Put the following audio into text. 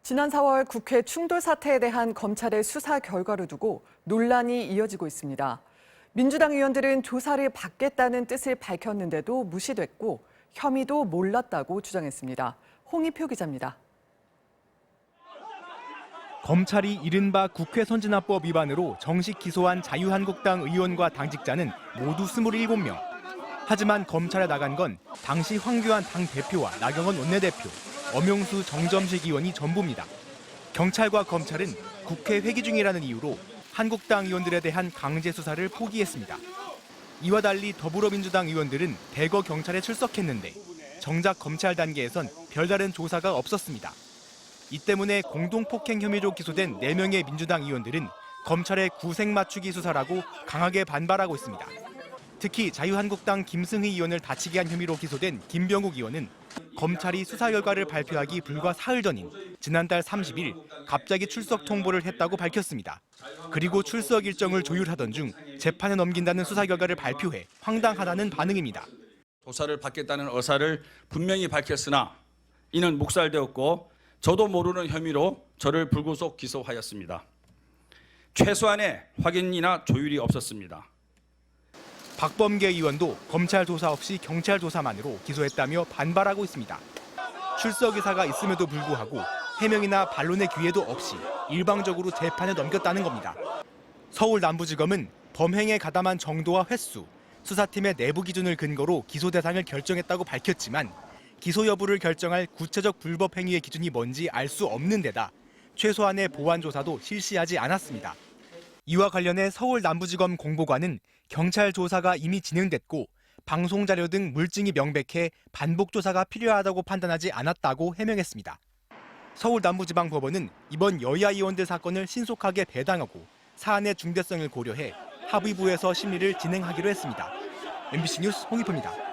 지난 4월 국회 충돌 사태에 대한 검찰의 수사 결과를 두고 논란이 이어지고 있습니다. 민주당 의원들은 조사를 받겠다는 뜻을 밝혔는데도 무시됐고 혐의도 몰랐다고 주장했습니다. 홍익표 기자입니다. 검찰이 이른바 국회 선진화법 위반으로 정식 기소한 자유한국당 의원과 당직자는 모두 27명. 하지만 검찰에 나간 건 당시 황교안 당대표와 나경원 원내대표, 엄영수 정점식 의원이 전부입니다. 경찰과 검찰은 국회 회기 중이라는 이유로 한국당 의원들에 대한 강제 수사를 포기했습니다. 이와 달리 더불어민주당 의원들은 대거 경찰에 출석했는데 정작 검찰 단계에선 별다른 조사가 없었습니다. 이 때문에 공동폭행 혐의로 기소된 4명의 민주당 의원들은 검찰의 구색 맞추기 수사라고 강하게 반발하고 있습니다. 특히 자유한국당 김승희 의원을 다치게 한 혐의로 기소된 김병욱 의원은 검찰이 수사 결과를 발표하기 불과 사흘 전인 지난달 30일 갑자기 출석 통보를 했다고 밝혔습니다. 그리고 출석 일정을 조율하던 중 재판에 넘긴다는 수사 결과를 발표해 황당하다는 반응입니다. 조사를 받겠다는 의사를 분명히 밝혔으나 이는 묵살되었고 저도 모르는 혐의로 저를 불구속 기소하였습니다. 최소한의 확인이나 조율이 없었습니다. 박범계 의원도 검찰 조사 없이 경찰 조사만으로 기소했다며 반발하고 있습니다. 출석 의사가 있음에도 불구하고 해명이나 반론의 기회도 없이 일방적으로 재판에 넘겼다는 겁니다. 서울 남부지검은 범행에 가담한 정도와 횟수, 수사팀의 내부 기준을 근거로 기소 대상을 결정했다고 밝혔지만 기소 여부를 결정할 구체적 불법 행위의 기준이 뭔지 알 수 없는 데다 최소한의 보완 조사도 실시하지 않았습니다. 이와 관련해 서울 남부지검 공보관은 경찰 조사가 이미 진행됐고 방송 자료 등 물증이 명백해 반복 조사가 필요하다고 판단하지 않았다고 해명했습니다. 서울 남부지방법원은 이번 여야 의원들 사건을 신속하게 배당하고 사안의 중대성을 고려해 합의부에서 심리를 진행하기로 했습니다. MBC 뉴스 홍익표입니다.